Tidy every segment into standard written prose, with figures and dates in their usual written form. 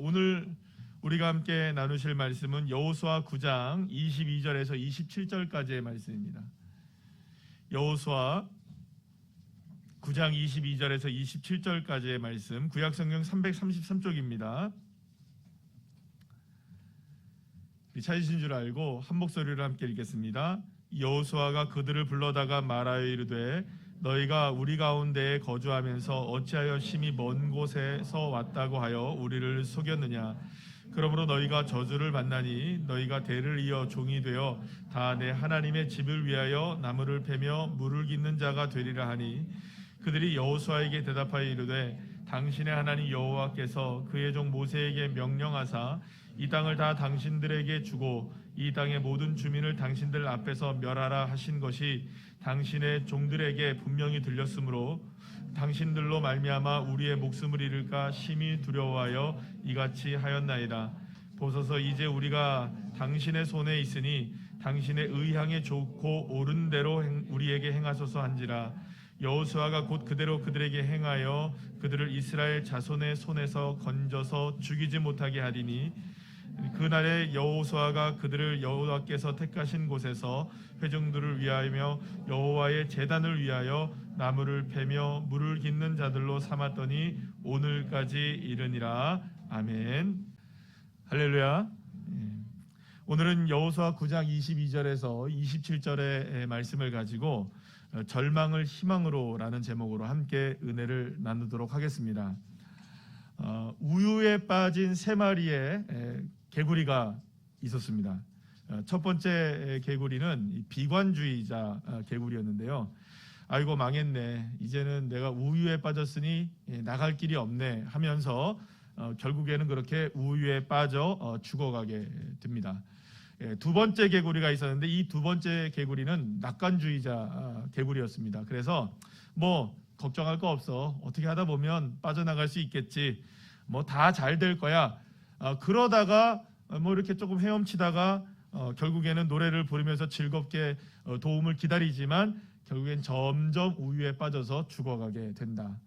오늘 우리가 함께 나누실 말씀은 여호수아 9장 22절에서 27절까지의 말씀입니다. 여호수아 9장 22절에서 27절까지의 말씀, 구약성경 333쪽입니다. 찾으신 줄 알고 한 목소리로 함께 읽겠습니다. 여호수아가 그들을 불러다가 말하여 이르되 너희가 우리 가운데에 거주하면서 어찌하여 심히 먼 곳에서 왔다고 하여 우리를 속였느냐. 그러므로 너희가 저주를 만나니 너희가 대를 이어 종이 되어 다 내 하나님의 집을 위하여 나무를 패며 물을 깃는 자가 되리라 하니 그들이 여호수아에게 대답하여 이르되 당신의 하나님 여호와께서 그의 종 모세에게 명령하사 이 땅을 다 당신들에게 주고 이 땅의 모든 주민을 당신들 앞에서 멸하라 하신 것이 당신의 종들에게 분명히 들렸으므로 당신들로 말미암아 우리의 목숨을 잃을까 심히 두려워하여 이같이 하였나이다. 보소서 이제 우리가 당신의 손에 있으니 당신의 의향에 좋고 옳은 대로 우리에게 행하소서 한지라. 여호수아가 곧 그대로 그들에게 행하여 그들을 이스라엘 자손의 손에서 건져서 죽이지 못하게 하리니 그날에 여호수아가 그들을 여호와께서 택하신 곳에서 회중들을 위하여 여호와의 제단을 위하여 나무를 패며 물을 깃는 자들로 삼았더니 오늘까지 이르니라. 아멘. 할렐루야. 오늘은 여호수아 9장 22절에서 27절의 말씀을 가지고 절망을 희망으로 라는 제목으로 함께 은혜를 나누도록 하겠습니다. 우유에 빠진 세 마리의 개구리가 있었습니다. 첫 번째 개구리는 비관주의자 개구리였는데요. 아이고 망했네, 이제는 내가 우유에 빠졌으니 나갈 길이 없네 하면서 결국에는 그렇게 우유에 빠져 죽어가게 됩니다. 두 번째 개구리가 있었는데 이 두 번째 개구리는 낙관주의자 개구리였습니다. 그래서 뭐 걱정할 거 없어, 어떻게 하다 보면 빠져나갈 수 있겠지, 뭐 다 잘 될 거야. 그러다가 뭐 이렇게 조금 헤엄치다가 결국에는 노래를 부르면서 즐겁게 도움을 기다리지만 결국엔 점점 우유에 빠져서 죽어가게 된다.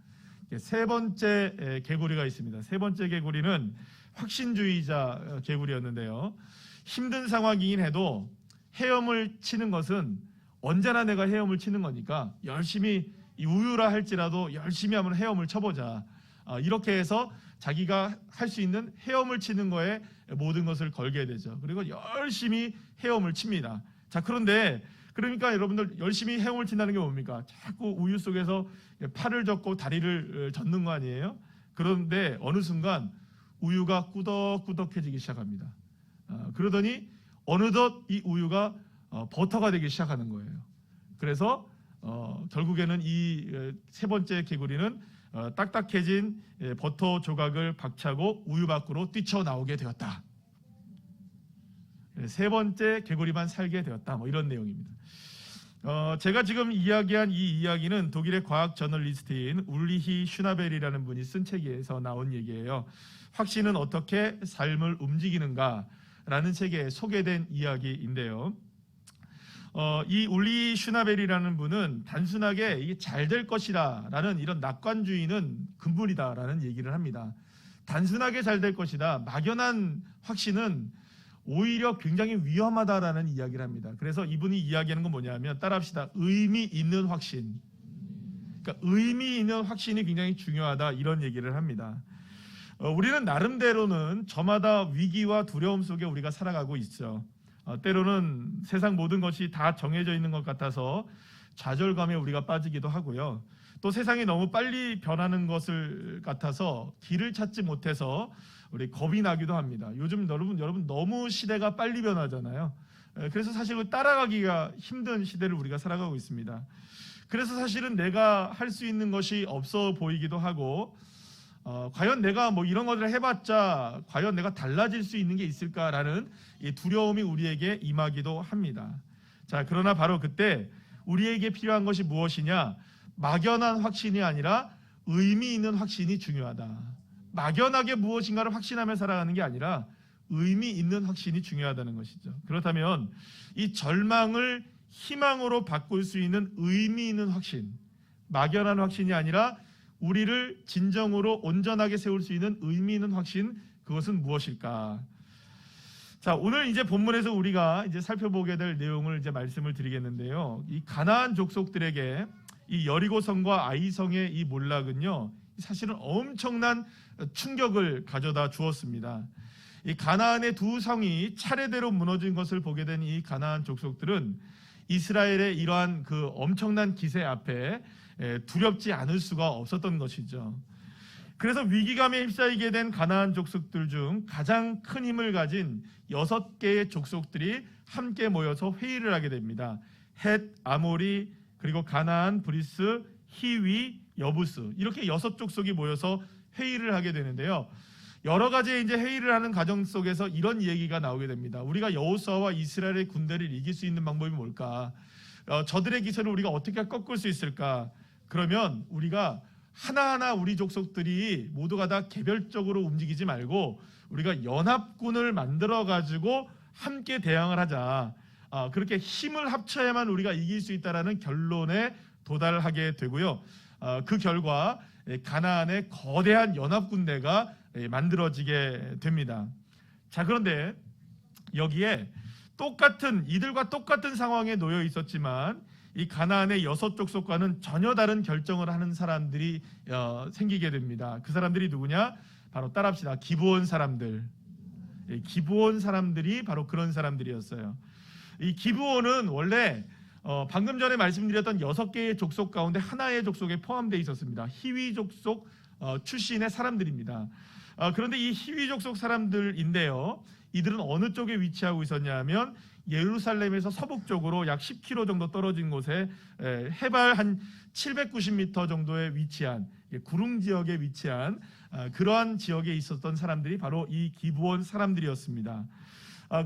세 번째 개구리가 있습니다. 세 번째 개구리는 확신주의자 개구리였는데요. 힘든 상황이긴 해도 헤엄을 치는 것은 언제나 내가 헤엄을 치는 거니까 열심히, 이 우유라 할지라도 열심히 한번 헤엄을 쳐보자. 이렇게 해서 자기가 할 수 있는 헤엄을 치는 거에 모든 것을 걸게 되죠. 그리고 열심히 헤엄을 칩니다. 자, 그런데 그러니까 여러분들 열심히 헤엄을 친다는 게 뭡니까? 자꾸 우유 속에서 팔을 젓고 다리를 젓는 거 아니에요? 그런데 어느 순간 우유가 꾸덕꾸덕해지기 시작합니다. 그러더니 어느덧 이 우유가 버터가 되기 시작하는 거예요. 그래서 결국에는 이 세 번째 개구리는 딱딱해진 버터 조각을 박차고 우유 밖으로 뛰쳐나오게 되었다. 세 번째 개구리만 살게 되었다. 뭐 이런 내용입니다. 제가 지금 이야기한 이 이야기는 독일의 과학 저널리스트인 울리히 슈나벨이라는 분이 쓴 책에서 나온 얘기예요. 확신은 어떻게 삶을 움직이는가 라는 책에 소개된 이야기인데요. 이 울리 슈나벨이라는 분은 단순하게 이게 잘 될 것이다 라는 이런 낙관주의는 금물이다 라는 얘기를 합니다. 단순하게 잘 될 것이다, 막연한 확신은 오히려 굉장히 위험하다라는 이야기를 합니다. 그래서 이분이 이야기하는 건 뭐냐면, 따라합시다. 의미 있는 확신. 그러니까 의미 있는 확신이 굉장히 중요하다, 이런 얘기를 합니다. 우리는 나름대로는 저마다 위기와 두려움 속에 우리가 살아가고 있죠. 때로는 세상 모든 것이 다 정해져 있는 것 같아서 좌절감에 우리가 빠지기도 하고요. 또 세상이 너무 빨리 변하는 것을 같아서 길을 찾지 못해서 우리 겁이 나기도 합니다. 요즘 여러분 너무 시대가 빨리 변하잖아요. 그래서 사실은 따라가기가 힘든 시대를 우리가 살아가고 있습니다. 그래서 사실은 내가 할 수 있는 것이 없어 보이기도 하고, 과연 내가 뭐 이런 것을 해봤자 과연 내가 달라질 수 있는 게 있을까라는 이 두려움이 우리에게 임하기도 합니다. 자, 그러나 바로 그때 우리에게 필요한 것이 무엇이냐? 막연한 확신이 아니라 의미 있는 확신이 중요하다. 막연하게 무엇인가를 확신하며 살아가는 게 아니라 의미 있는 확신이 중요하다는 것이죠. 그렇다면 이 절망을 희망으로 바꿀 수 있는 의미 있는 확신, 막연한 확신이 아니라 우리를 진정으로 온전하게 세울 수 있는 의미 있는 확신, 그것은 무엇일까? 자, 오늘 이제 본문에서 우리가 이제 살펴보게 될 내용을 이제 말씀을 드리겠는데요. 이 가나안 족속들에게 이 여리고성과 아이성의 이 몰락은요, 사실은 엄청난 충격을 가져다 주었습니다. 이 가나안의 두 성이 차례대로 무너진 것을 보게 된 이 가나안 족속들은 이스라엘의 이러한 그 엄청난 기세 앞에 두렵지 않을 수가 없었던 것이죠. 그래서 위기감에 휩싸이게 된 가나안 족속들 중 가장 큰 힘을 가진 6개의 족속들이 함께 모여서 회의를 하게 됩니다. 헷, 아모리, 그리고 가나안, 브리스, 히위, 여부스, 이렇게 6족속이 모여서 회의를 하게 되는데요. 여러 가지 이제 회의를 하는 과정 속에서 이런 얘기가 나오게 됩니다. 우리가 여호수아와 이스라엘의 군대를 이길 수 있는 방법이 뭘까? 저들의 기세를 우리가 어떻게 꺾을 수 있을까? 그러면 우리가 하나하나 우리 족속들이 모두가 다 개별적으로 움직이지 말고 우리가 연합군을 만들어 가지고 함께 대항을 하자. 그렇게 힘을 합쳐야만 우리가 이길 수 있다라는 결론에 도달하게 되고요. 그 결과 가나안의 거대한 연합군대가 만들어지게 됩니다. 자, 그런데 여기에 이들과 똑같은 상황에 놓여 있었지만 이 가나안의 6족속과는 전혀 다른 결정을 하는 사람들이 생기게 됩니다. 그 사람들이 누구냐? 바로 따라합시다. 기브온 사람들. 기브온 사람들이 바로 그런 사람들이었어요. 이 기브온은 원래 방금 전에 말씀드렸던 6개의 족속 가운데 하나의 족속에 포함되어 있었습니다. 히위 족속 출신의 사람들입니다. 그런데 이 히위 족속 사람들인데요, 이들은 어느 쪽에 위치하고 있었냐 하면 예루살렘에서 서북쪽으로 약 10km 정도 떨어진 곳에 해발 한 790m 정도에 위치한 구릉 지역에 위치한 그러한 지역에 있었던 사람들이 바로 이 기브온 사람들이었습니다.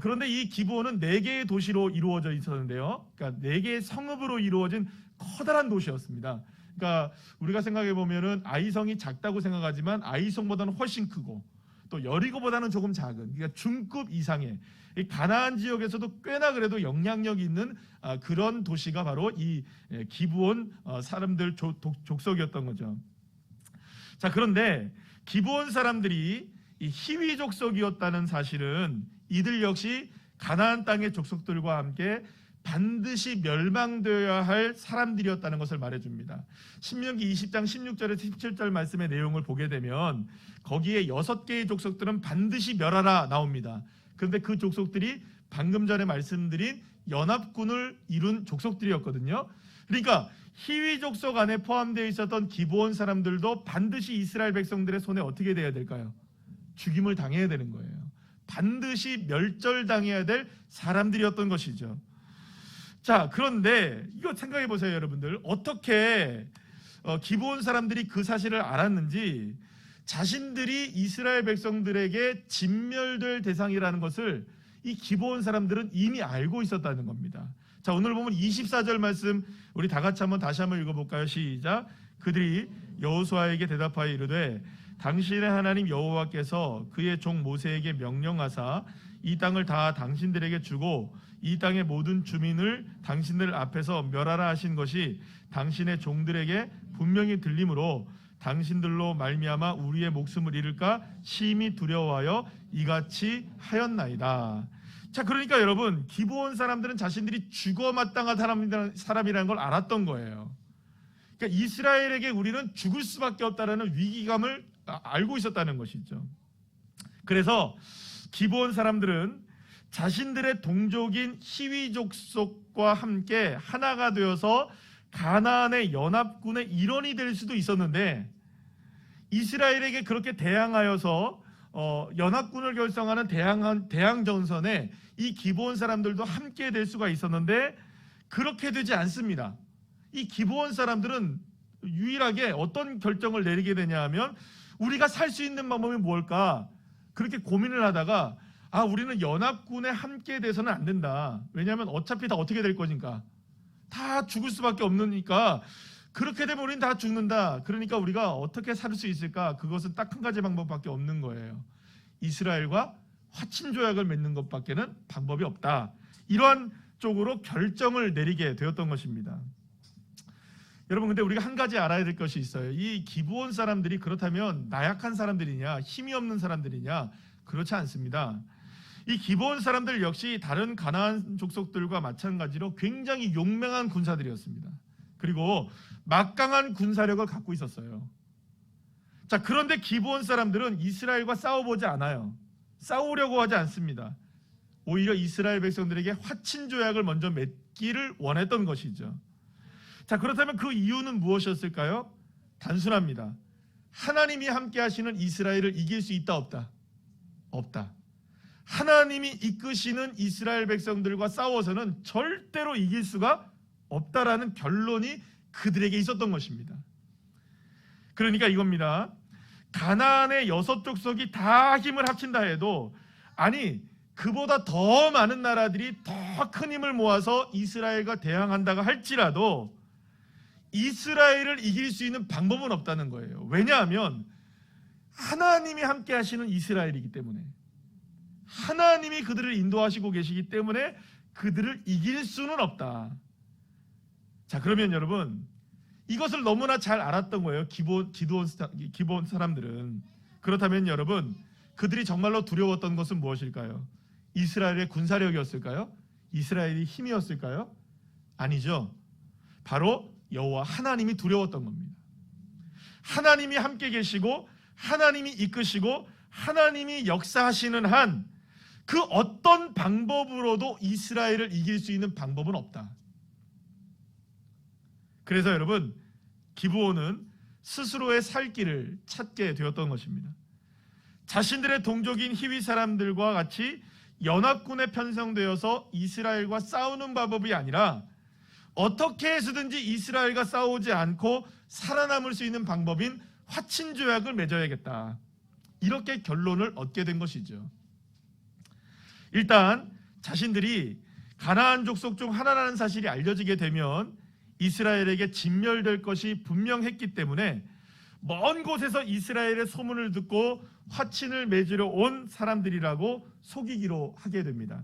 그런데 이 기브온은 4개의 도시로 이루어져 있었는데요. 그러니까 4개의 성읍으로 이루어진 커다란 도시였습니다. 그러니까 우리가 생각해 보면은 아이성이 작다고 생각하지만 아이성보다는 훨씬 크고 또 여리고보다는 조금 작은, 그러니까 중급 이상의 이 가나안 지역에서도 꽤나 그래도 영향력이 있는 그런 도시가 바로 이 기브온 사람들 족속이었던 거죠. 자, 그런데 기브온 사람들이 이 히위 족속이었다는 사실은 이들 역시 가나안 땅의 족속들과 함께 반드시 멸망되어야 할 사람들이었다는 것을 말해줍니다. 신명기 20장 16절에서 17절 말씀의 내용을 보게 되면 거기에 6개의 족속들은 반드시 멸하라 나옵니다. 그런데 그 족속들이 방금 전에 말씀드린 연합군을 이룬 족속들이었거든요. 그러니까 히위 족속 안에 포함되어 있었던 기브온 사람들도 반드시 이스라엘 백성들의 손에 어떻게 돼야 될까요? 죽임을 당해야 되는 거예요. 반드시 멸절당해야 될 사람들이었던 것이죠. 자, 그런데 이거 생각해 보세요, 여러분들. 어떻게 기브온 사람들이 그 사실을 알았는지, 자신들이 이스라엘 백성들에게 진멸될 대상이라는 것을 이 기브온 사람들은 이미 알고 있었다는 겁니다. 자, 오늘 보면 24절 말씀 우리 다 같이 다시 한번 읽어볼까요? 시작. 그들이 여호수아에게 대답하여 이르되 당신의 하나님 여호와께서 그의 종 모세에게 명령하사 이 땅을 다 당신들에게 주고 이 땅의 모든 주민을 당신들 앞에서 멸하라 하신 것이 당신의 종들에게 분명히 들림으로 당신들로 말미암아 우리의 목숨을 잃을까 심히 두려워하여 이같이 하였나이다. 자, 그러니까 여러분, 기브온 사람들은 자신들이 죽어 마땅한 사람이라는 걸 알았던 거예요. 그러니까 이스라엘에게 우리는 죽을 수밖에 없다라는 위기감을 알고 있었다는 것이죠. 그래서 기브온 사람들은 자신들의 동족인 히위 족속과 함께 하나가 되어서 가나안의 연합군의 일원이 될 수도 있었는데, 이스라엘에게 그렇게 대항하여서 연합군을 결성하는 대항전선에 이 기브온 사람들도 함께 될 수가 있었는데 그렇게 되지 않습니다. 이 기브온 사람들은 유일하게 어떤 결정을 내리게 되냐 하면, 우리가 살 수 있는 방법이 뭘까? 그렇게 고민을 하다가 우리는 연합군에 함께 돼서는 안 된다. 왜냐하면 어차피 다 어떻게 될 거니까. 다 죽을 수밖에 없으니까 그렇게 되면 우리는 다 죽는다. 그러니까 우리가 어떻게 살 수 있을까? 그것은 딱 한 가지 방법밖에 없는 거예요. 이스라엘과 화친 조약을 맺는 것밖에는 방법이 없다. 이러한 쪽으로 결정을 내리게 되었던 것입니다. 여러분, 근데 우리가 한 가지 알아야 될 것이 있어요. 이 기브온 사람들이 그렇다면 나약한 사람들이냐, 힘이 없는 사람들이냐, 그렇지 않습니다. 이 기브온 사람들 역시 다른 가나안 족속들과 마찬가지로 굉장히 용맹한 군사들이었습니다. 그리고 막강한 군사력을 갖고 있었어요. 자, 그런데 기브온 사람들은 이스라엘과 싸워보지 않아요. 싸우려고 하지 않습니다. 오히려 이스라엘 백성들에게 화친 조약을 먼저 맺기를 원했던 것이죠. 자, 그렇다면 그 이유는 무엇이었을까요? 단순합니다. 하나님이 함께 하시는 이스라엘을 이길 수 있다, 없다? 없다. 하나님이 이끄시는 이스라엘 백성들과 싸워서는 절대로 이길 수가 없다라는 결론이 그들에게 있었던 것입니다. 그러니까 이겁니다. 가나안의 6족속이 다 힘을 합친다 해도, 아니 그보다 더 많은 나라들이 더 큰 힘을 모아서 이스라엘과 대항한다고 할지라도 이스라엘을 이길 수 있는 방법은 없다는 거예요. 왜냐하면 하나님이 함께 하시는 이스라엘이기 때문에, 하나님이 그들을 인도하시고 계시기 때문에 그들을 이길 수는 없다. 자, 그러면 여러분, 이것을 너무나 잘 알았던 거예요. 기브온 사람들은. 그렇다면 여러분, 그들이 정말로 두려웠던 것은 무엇일까요? 이스라엘의 군사력이었을까요? 이스라엘의 힘이었을까요? 아니죠. 바로 여호와 하나님이 두려웠던 겁니다. 하나님이 함께 계시고 하나님이 이끄시고 하나님이 역사하시는 한 그 어떤 방법으로도 이스라엘을 이길 수 있는 방법은 없다. 그래서 여러분, 기브온은 스스로의 살 길을 찾게 되었던 것입니다. 자신들의 동족인 히위 사람들과 같이 연합군에 편성되어서 이스라엘과 싸우는 방법이 아니라 어떻게 해서든지 이스라엘과 싸우지 않고 살아남을 수 있는 방법인 화친 조약을 맺어야겠다. 이렇게 결론을 얻게 된 것이죠. 일단 자신들이 가나안 족속 중 하나라는 사실이 알려지게 되면 이스라엘에게 진멸될 것이 분명했기 때문에 먼 곳에서 이스라엘의 소문을 듣고 화친을 맺으러 온 사람들이라고 속이기로 하게 됩니다.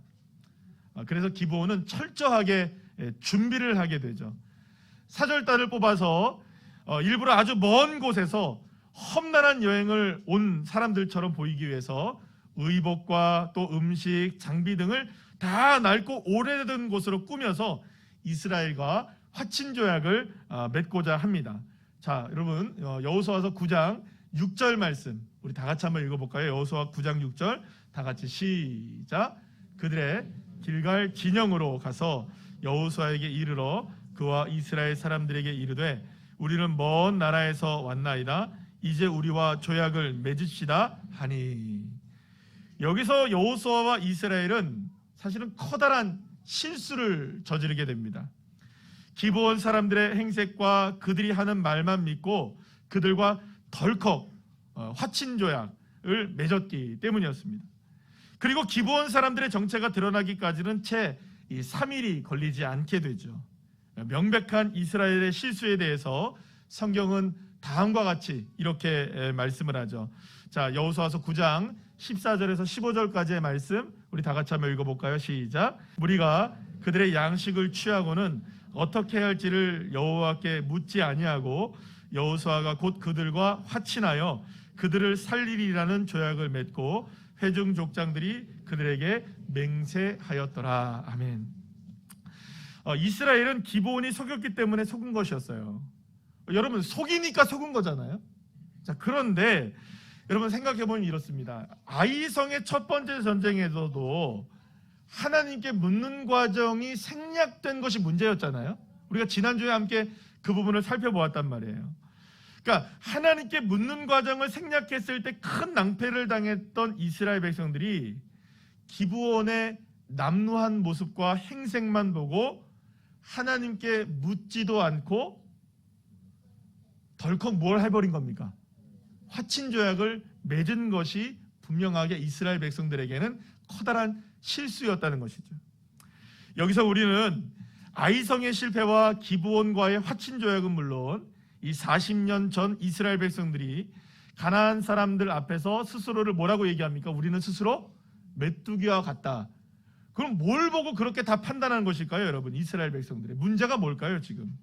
그래서 기브온은 철저하게 준비를 하게 되죠. 사절단을 뽑아서 일부러 아주 먼 곳에서 험난한 여행을 온 사람들처럼 보이기 위해서 의복과 또 음식, 장비 등을 다 낡고 오래된 곳으로 꾸며서 이스라엘과 화친 조약을 맺고자 합니다. 자, 여러분, 여호수아서 9장 6절 말씀 우리 다 같이 한번 읽어볼까요? 여호수아 9장 6절 다 같이 시작. 그들의 길갈 진영으로 가서 여호수아에게 이르러 그와 이스라엘 사람들에게 이르되 우리는 먼 나라에서 왔나이다. 이제 우리와 조약을 맺읍시다 하니. 여기서 여호수아와 이스라엘은 사실은 커다란 실수를 저지르게 됩니다. 기브온 사람들의 행색과 그들이 하는 말만 믿고 그들과 덜컥 화친 조약을 맺었기 때문이었습니다. 그리고 기브온 사람들의 정체가 드러나기까지는 채 3일이 걸리지 않게 되죠. 명백한 이스라엘의 실수에 대해서 성경은 다음과 같이 이렇게 말씀을 하죠. 자, 여호수아서 9장 14절에서 15절까지의 말씀 우리 다 같이 한번 읽어볼까요? 시작. 무리가 그들의 양식을 취하고는 어떻게 할지를 여호와께 묻지 아니하고 여호수아가 곧 그들과 화친하여 그들을 살리리라는 조약을 맺고 회중 족장들이 그들에게 맹세하였더라. 아멘. 이스라엘은 기브온이 속였기 때문에 속은 것이었어요. 여러분, 속이니까 속은 거잖아요. 자, 그런데 여러분 생각해보면 이렇습니다. 아이성의 첫 번째 전쟁에서도 하나님께 묻는 과정이 생략된 것이 문제였잖아요. 우리가 지난주에 함께 그 부분을 살펴보았단 말이에요. 그러니까 하나님께 묻는 과정을 생략했을 때 큰 낭패를 당했던 이스라엘 백성들이 기브온의 남루한 모습과 행색만 보고 하나님께 묻지도 않고 덜컥 뭘 해버린 겁니까? 화친 조약을 맺은 것이 분명하게 이스라엘 백성들에게는 커다란 실수였다는 것이죠. 여기서 우리는 아이성의 실패와 기브온과의 화친 조약은 물론 이 40년 전 이스라엘 백성들이 가나안 사람들 앞에서 스스로를 뭐라고 얘기합니까? 우리는 스스로 메뚜기와 같다. 그럼 뭘 보고 그렇게 다 판단하는 것일까요, 여러분? 이스라엘 백성들의 문제가 뭘까요, 지금?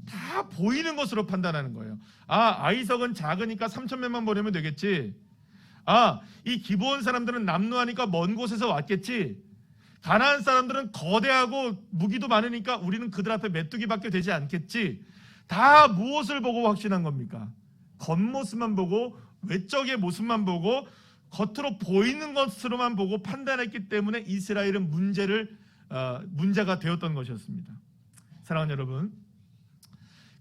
다 보이는 것으로 판단하는 거예요. 아, 아이성은 작으니까 3,000명만 보내면 되겠지. 이 기브온 사람들은 남루하니까 먼 곳에서 왔겠지. 가나안 사람들은 거대하고 무기도 많으니까 우리는 그들 앞에 메뚜기밖에 되지 않겠지. 다 무엇을 보고 확신한 겁니까? 겉모습만 보고, 외적의 모습만 보고, 겉으로 보이는 것으로만 보고 판단했기 때문에 이스라엘은 문제가 되었던 것이었습니다. 사랑하는 여러분,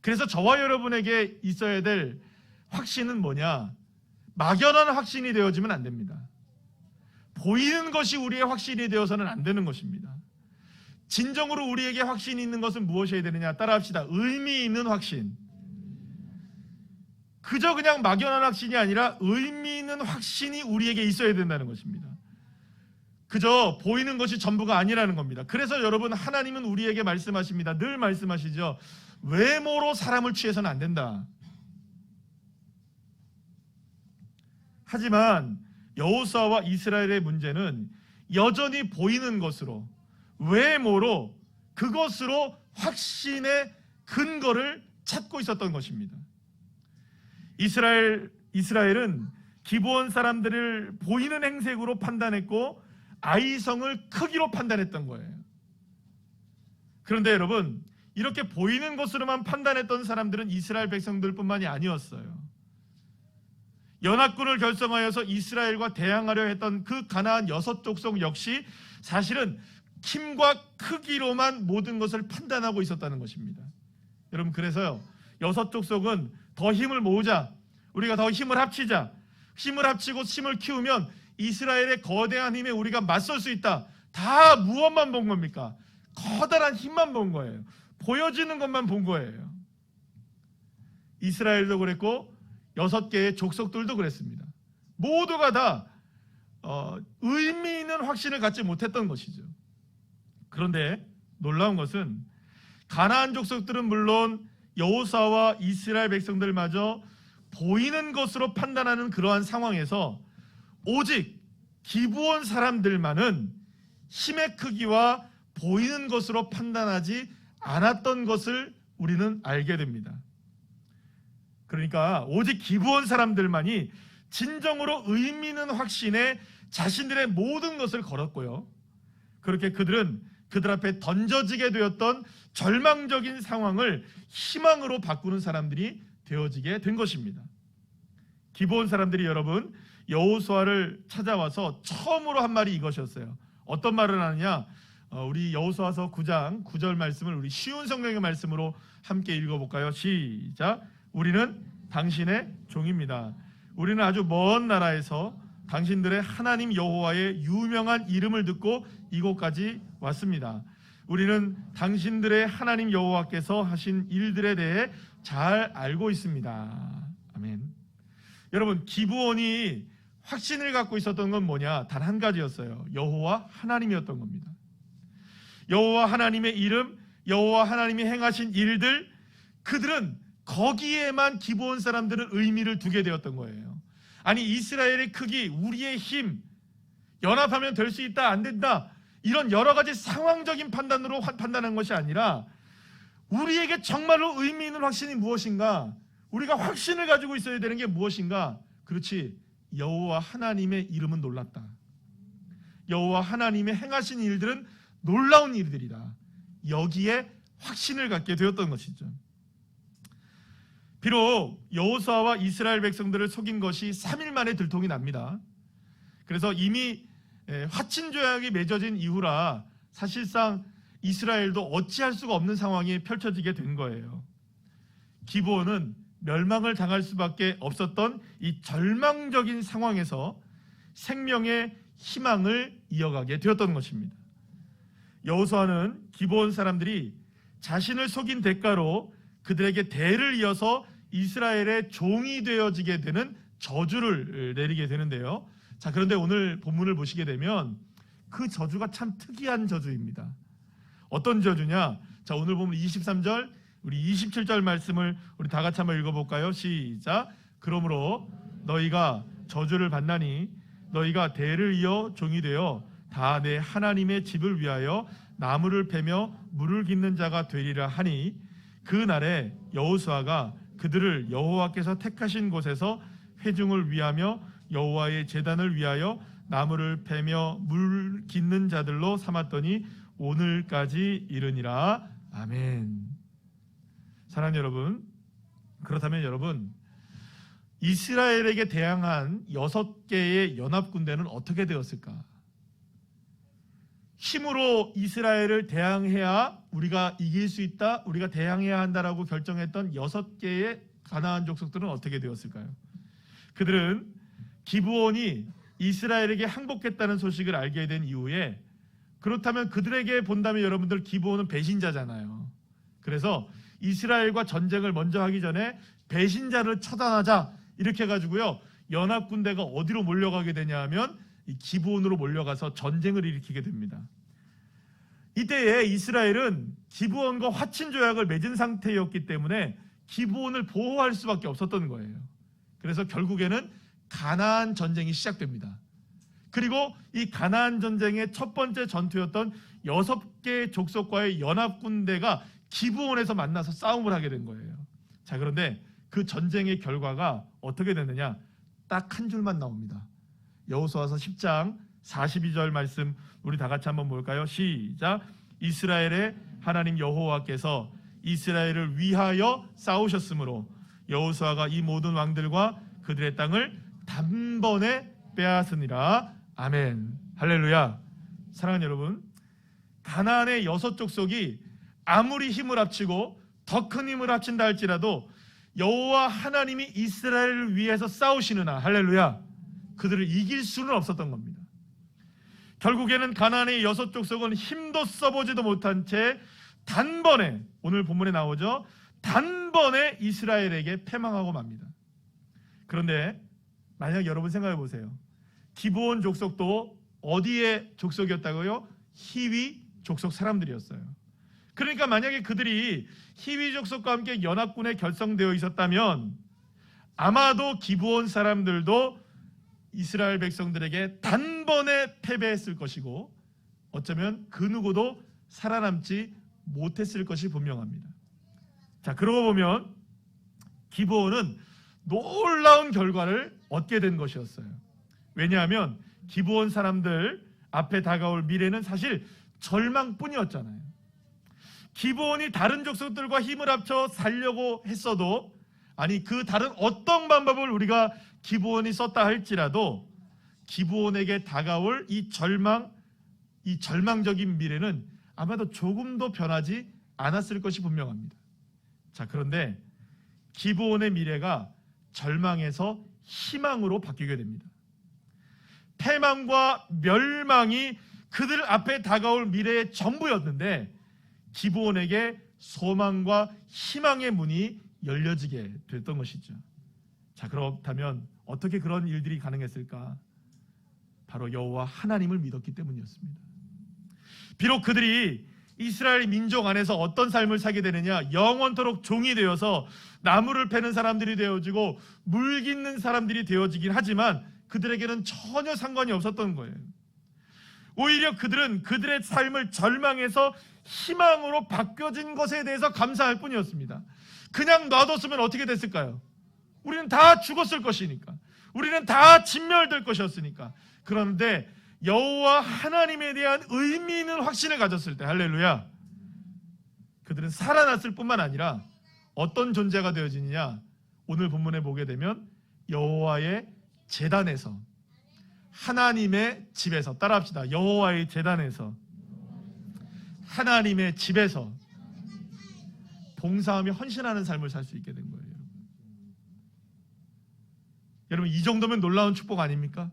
그래서 저와 여러분에게 있어야 될 확신은 뭐냐? 막연한 확신이 되어지면 안 됩니다. 보이는 것이 우리의 확신이 되어서는 안 되는 것입니다. 진정으로 우리에게 확신이 있는 것은 무엇이어야 되느냐? 따라합시다. 의미 있는 확신. 그저 그냥 막연한 확신이 아니라 의미 있는 확신이 우리에게 있어야 된다는 것입니다. 그저 보이는 것이 전부가 아니라는 겁니다. 그래서 여러분, 하나님은 우리에게 말씀하십니다. 늘 말씀하시죠. 외모로 사람을 취해서는 안 된다. 하지만 여호수아와 이스라엘의 문제는 여전히 보이는 것으로, 외모로, 그것으로 확신의 근거를 찾고 있었던 것입니다. 이스라엘은 기브온 사람들을 보이는 행색으로 판단했고 아이성을 크기로 판단했던 거예요. 그런데 여러분, 이렇게 보이는 것으로만 판단했던 사람들은 이스라엘 백성들뿐만이 아니었어요. 연합군을 결성하여서 이스라엘과 대항하려 했던 그 가나안 6족속 역시 사실은 힘과 크기로만 모든 것을 판단하고 있었다는 것입니다. 여러분, 그래서요, 6족속은 더 힘을 모으자, 우리가 더 힘을 합치자, 힘을 합치고 힘을 키우면 이스라엘의 거대한 힘에 우리가 맞설 수 있다. 다 무엇만 본 겁니까? 커다란 힘만 본 거예요. 보여지는 것만 본 거예요. 이스라엘도 그랬고 6개의 족속들도 그랬습니다. 모두가 다 의미 있는 확신을 갖지 못했던 것이죠. 그런데 놀라운 것은 가나안 족속들은 물론 여호수아와 이스라엘 백성들마저 보이는 것으로 판단하는 그러한 상황에서 오직 기브온 사람들만은 힘의 크기와 보이는 것으로 판단하지 않았던 것을 우리는 알게 됩니다. 그러니까 오직 기브온 사람들만이 진정으로 의미 있는 확신에 자신들의 모든 것을 걸었고요. 그렇게 그들은 그들 앞에 던져지게 되었던 절망적인 상황을 희망으로 바꾸는 사람들이 되어지게 된 것입니다. 기브온 사람들이 여러분, 여호수아를 찾아와서 처음으로 한 말이 이것이었어요. 어떤 말을 하느냐? 우리 여호수아서 9장 9절 말씀을 우리 쉬운 성경의 말씀으로 함께 읽어볼까요? 시작. 우리는 당신의 종입니다. 우리는 아주 먼 나라에서 당신들의 하나님 여호와의 유명한 이름을 듣고 이곳까지 왔습니다. 우리는 당신들의 하나님 여호와께서 하신 일들에 대해 잘 알고 있습니다. 아멘. 여러분, 기브온이 확신을 갖고 있었던 건 뭐냐? 단 한 가지였어요. 여호와 하나님이었던 겁니다. 여호와 하나님의 이름, 여호와 하나님이 행하신 일들, 그들은 거기에만 기브온 사람들은 의미를 두게 되었던 거예요. 아니, 이스라엘의 크기, 우리의 힘, 연합하면 될 수 있다, 안 된다, 이런 여러 가지 상황적인 판단으로 판단한 것이 아니라 우리에게 정말로 의미 있는 확신이 무엇인가, 우리가 확신을 가지고 있어야 되는 게 무엇인가. 그렇지, 여호와 하나님의 이름은 놀랍다. 여호와 하나님의 행하신 일들은 놀라운 일들이다. 여기에 확신을 갖게 되었던 것이죠. 비록 여호수아와 이스라엘 백성들을 속인 것이 3일 만에 들통이 납니다. 그래서 이미 화친 조약이 맺어진 이후라 사실상 이스라엘도 어찌할 수가 없는 상황이 펼쳐지게 된 거예요. 기브온은 멸망을 당할 수밖에 없었던 이 절망적인 상황에서 생명의 희망을 이어가게 되었던 것입니다. 여호수아는 기브온 사람들이 자신을 속인 대가로 그들에게 대를 이어서 이스라엘의 종이 되어지게 되는 저주를 내리게 되는데요. 자, 그런데 오늘 본문을 보시게 되면 그 저주가 참 특이한 저주입니다. 어떤 저주냐? 자, 오늘 보면 23절, 우리 27절 말씀을 우리 다 같이 한번 읽어볼까요? 시작. 그러므로 너희가 저주를 받나니 너희가 대를 이어 종이 되어 다 내 하나님의 집을 위하여 나무를 패며 물을 깃는 자가 되리라 하니 그 날에 여호수아가 그들을 여호와께서 택하신 곳에서 회중을 위하며 여호와의 제단을 위하여 나무를 패며 물 깃는 자들로 삼았더니 오늘까지 이르니라. 아멘. 사랑하는 여러분, 그렇다면 여러분, 이스라엘에게 대항한 6개의 연합군대는 어떻게 되었을까? 힘으로 이스라엘을 대항해야 우리가 이길 수 있다, 우리가 대항해야 한다라고 결정했던 6개의 가나안 족속들은 어떻게 되었을까요? 그들은 기브온이 이스라엘에게 항복했다는 소식을 알게 된 이후에, 그렇다면 그들에게 본다면 여러분들 기브온은 배신자잖아요. 그래서 이스라엘과 전쟁을 먼저 하기 전에 배신자를 처단하자 이렇게 해가지고요, 연합군대가 어디로 몰려가게 되냐 하면 이 기브온으로 몰려가서 전쟁을 일으키게 됩니다. 이때에 이스라엘은 기브온과 화친 조약을 맺은 상태였기 때문에 기브온을 보호할 수밖에 없었던 거예요. 그래서 결국에는 가나안 전쟁이 시작됩니다. 그리고 이 가나안 전쟁의 첫 번째 전투였던 6개 족속과의 연합군대가 기브온에서 만나서 싸움을 하게 된 거예요. 자, 그런데 그 전쟁의 결과가 어떻게 됐느냐? 딱 한 줄만 나옵니다. 여호수아서 10장 42절 말씀 우리 다 같이 한번 볼까요? 시작. 이스라엘의 하나님 여호와께서 이스라엘을 위하여 싸우셨으므로 여호수아가 이 모든 왕들과 그들의 땅을 단번에 빼앗으니라. 아멘. 할렐루야. 사랑하는 여러분, 가나안의 6족속이 아무리 힘을 합치고 더 큰 힘을 합친다 할지라도 여호와 하나님이 이스라엘을 위해서 싸우시는 한, 할렐루야, 그들을 이길 수는 없었던 겁니다. 결국에는 가나안의 6족속은 힘도 써보지도 못한 채 단번에, 오늘 본문에 나오죠, 단번에 이스라엘에게 패망하고 맙니다. 그런데 만약 여러분 생각해 보세요. 기브온 족속도 어디의 족속이었다고요? 히위 족속 사람들이었어요. 그러니까 만약에 그들이 히위 족속과 함께 연합군에 결성되어 있었다면 아마도 기브온 사람들도 이스라엘 백성들에게 단번에 패배했을 것이고 어쩌면 그 누구도 살아남지 못했을 것이 분명합니다. 자, 그러고 보면 기브온은 놀라운 결과를 얻게 된 것이었어요. 왜냐하면 기브온 사람들 앞에 다가올 미래는 사실 절망뿐이었잖아요. 기브온이 다른 족속들과 힘을 합쳐 살려고 했어도, 아니 그 다른 어떤 방법을 우리가 기브온이 썼다 할지라도 기브온에게 다가올 이 절망적인 미래는 아마도 조금도 변하지 않았을 것이 분명합니다. 자, 그런데 기브온의 미래가 절망에서 희망으로 바뀌게 됩니다. 패망과 멸망이 그들 앞에 다가올 미래의 전부였는데 기브온에게 소망과 희망의 문이 열려지게 됐던 것이죠. 자, 그렇다면 어떻게 그런 일들이 가능했을까? 바로 여호와 하나님을 믿었기 때문이었습니다. 비록 그들이 이스라엘 민족 안에서 어떤 삶을 살게 되느냐, 영원토록 종이 되어서 나무를 패는 사람들이 되어지고 물 깃는 사람들이 되어지긴 하지만 그들에게는 전혀 상관이 없었던 거예요. 오히려 그들은 그들의 삶을 절망에서 희망으로 바뀌어진 것에 대해서 감사할 뿐이었습니다. 그냥 놔뒀으면 어떻게 됐을까요? 우리는 다 죽었을 것이니까, 우리는 다 진멸될 것이었으니까. 그런데 여호와 하나님에 대한 의미 있는 확신을 가졌을 때, 할렐루야, 그들은 살아났을 뿐만 아니라 어떤 존재가 되어지느냐, 오늘 본문에 보게 되면 여호와의 제단에서, 하나님의 집에서, 따라합시다. 여호와의 제단에서, 하나님의 집에서 봉사하며 헌신하는 삶을 살 수 있게 된 거예요. 여러분, 이 정도면 놀라운 축복 아닙니까?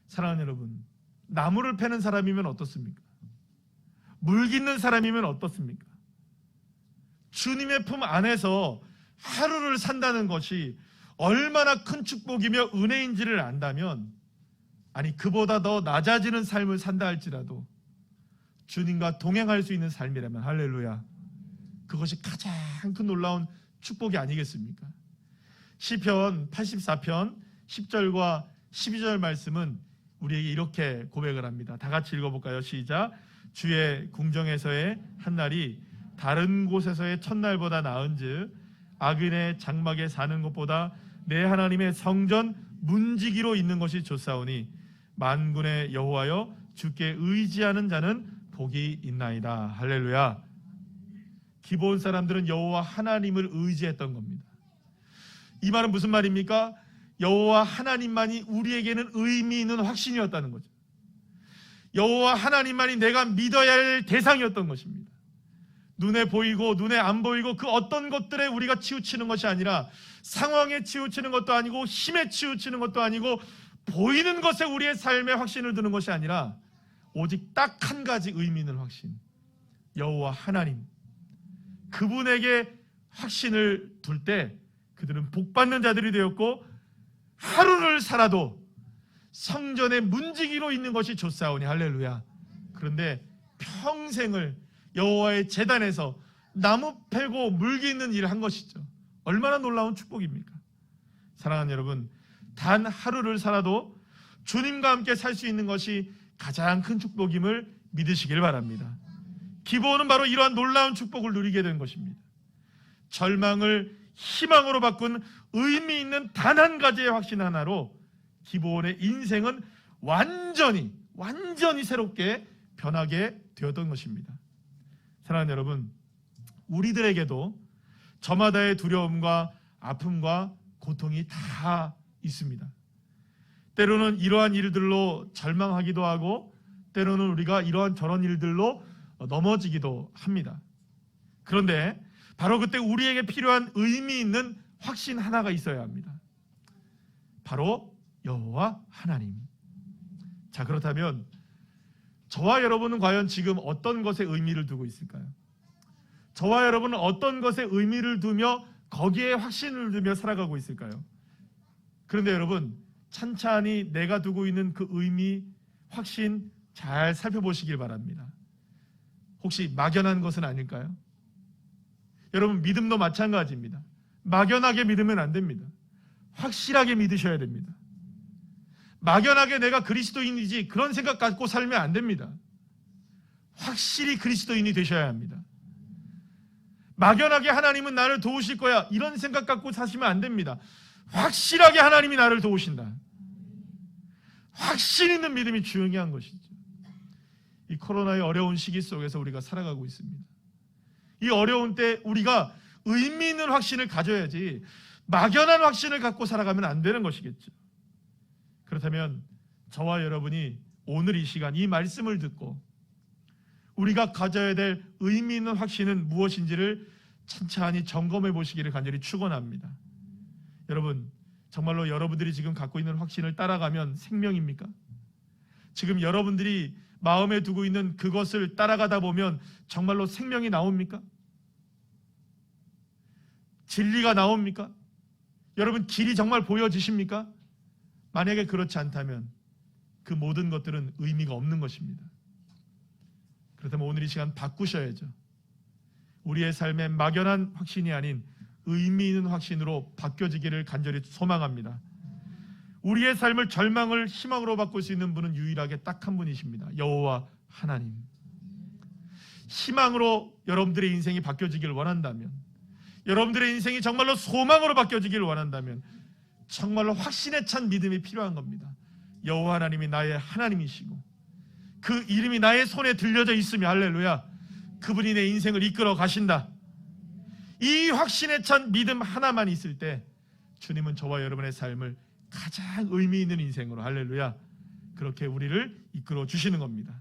사랑하는 여러분, 나무를 패는 사람이면 어떻습니까? 물 깃는 사람이면 어떻습니까? 주님의 품 안에서 하루를 산다는 것이 얼마나 큰 축복이며 은혜인지를 안다면, 아니 그보다 더 낮아지는 삶을 산다 할지라도 주님과 동행할 수 있는 삶이라면, 할렐루야, 그것이 가장 큰 놀라운 축복이 아니겠습니까? 시편 84편 10절과 12절 말씀은 우리에게 이렇게 고백을 합니다. 다 같이 읽어볼까요? 시작. 주의 궁정에서의 한날이 다른 곳에서의 첫날보다 나은즉 악인의 장막에 사는 것보다 내 하나님의 성전 문지기로 있는 것이 좋사오니 만군의 여호와여 주께 의지하는 자는 복이 있나이다. 할렐루야. 기브온 사람들은 여호와 하나님을 의지했던 겁니다. 이 말은 무슨 말입니까? 여호와 하나님만이 우리에게는 의미 있는 확신이었다는 거죠. 여호와 하나님만이 내가 믿어야 할 대상이었던 것입니다. 눈에 보이고 눈에 안 보이고 그 어떤 것들에 우리가 치우치는 것이 아니라, 상황에 치우치는 것도 아니고 힘에 치우치는 것도 아니고 보이는 것에 우리의 삶에 확신을 두는 것이 아니라 오직 딱 한 가지 의미 있는 확신, 여호와 하나님, 그분에게 확신을 둘 때 그들은 복받는 자들이 되었고, 하루를 살아도 성전의 문지기로 있는 것이 좋사오니 할렐루야. 그런데 평생을 여호와의 제단에서 나무 패고 물기 있는 일을 한 것이죠. 얼마나 놀라운 축복입니까? 사랑하는 여러분, 단 하루를 살아도 주님과 함께 살 수 있는 것이 가장 큰 축복임을 믿으시길 바랍니다. 기브온은 바로 이러한 놀라운 축복을 누리게 된 것입니다. 절망을 희망으로 바꾼 의미 있는 단 한 가지의 확신 하나로 기브온의 인생은 완전히 새롭게 변하게 되었던 것입니다. 사랑하는 여러분, 우리들에게도 저마다의 두려움과 아픔과 고통이 다 있습니다. 때로는 이러한 일들로 절망하기도 하고, 때로는 우리가 이러한 저런 일들로 넘어지기도 합니다. 그런데 바로 그때 우리에게 필요한 의미 있는 확신 하나가 있어야 합니다. 바로 여호와 하나님. 자, 그렇다면 저와 여러분은 과연 지금 어떤 것에 의미를 두고 있을까요? 저와 여러분은 어떤 것에 의미를 두며 거기에 확신을 두며 살아가고 있을까요? 그런데 여러분, 찬찬히 내가 두고 있는 그 의미, 확신 잘 살펴보시길 바랍니다. 혹시 막연한 것은 아닐까요? 여러분, 믿음도 마찬가지입니다. 막연하게 믿으면 안 됩니다. 확실하게 믿으셔야 됩니다. 막연하게 내가 그리스도인이지 그런 생각 갖고 살면 안 됩니다. 확실히 그리스도인이 되셔야 합니다. 막연하게 하나님은 나를 도우실 거야 이런 생각 갖고 사시면 안 됩니다. 확실하게 하나님이 나를 도우신다. 확신 있는 믿음이 중요한 것이죠. 이 코로나의 어려운 시기 속에서 우리가 살아가고 있습니다. 이 어려운 때 우리가 의미 있는 확신을 가져야지 막연한 확신을 갖고 살아가면 안 되는 것이겠죠. 그렇다면 저와 여러분이 오늘 이 시간 이 말씀을 듣고 우리가 가져야 될 의미 있는 확신은 무엇인지를 천천히 점검해 보시기를 간절히 축원합니다. 여러분, 정말로 여러분들이 지금 갖고 있는 확신을 따라가면 생명입니까? 지금 여러분들이 마음에 두고 있는 그것을 따라가다 보면 정말로 생명이 나옵니까? 진리가 나옵니까? 여러분, 길이 정말 보여지십니까? 만약에 그렇지 않다면 그 모든 것들은 의미가 없는 것입니다. 그렇다면 오늘 이 시간 바꾸셔야죠. 우리의 삶의 막연한 확신이 아닌 의미 있는 확신으로 바뀌어지기를 간절히 소망합니다. 우리의 삶을 절망을 희망으로 바꿀 수 있는 분은 유일하게 딱 한 분이십니다. 여호와 하나님. 희망으로 여러분들의 인생이 바뀌어지기를 원한다면, 여러분들의 인생이 정말로 소망으로 바뀌어지기를 원한다면 정말로 확신에 찬 믿음이 필요한 겁니다. 여호와 하나님이 나의 하나님이시고 그 이름이 나의 손에 들려져 있으며 할렐루야, 그분이 내 인생을 이끌어 가신다. 이 확신에 찬 믿음 하나만 있을 때 주님은 저와 여러분의 삶을 가장 의미 있는 인생으로 할렐루야 그렇게 우리를 이끌어 주시는 겁니다.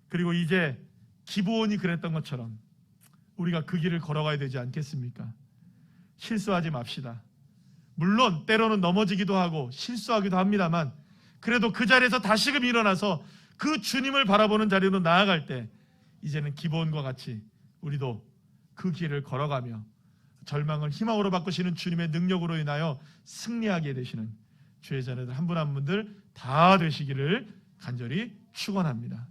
그리고 이제 기브온이 그랬던 것처럼 우리가 그 길을 걸어가야 되지 않겠습니까? 실수하지 맙시다. 물론 때로는 넘어지기도 하고 실수하기도 합니다만 그래도 그 자리에서 다시금 일어나서 그 주님을 바라보는 자리로 나아갈 때 이제는 기브온과 같이 우리도 그 길을 걸어가며 절망을 희망으로 바꾸시는 주님의 능력으로 인하여 승리하게 되시는 주의 자녀들 한 분 한 분들 다 되시기를 간절히 축원합니다.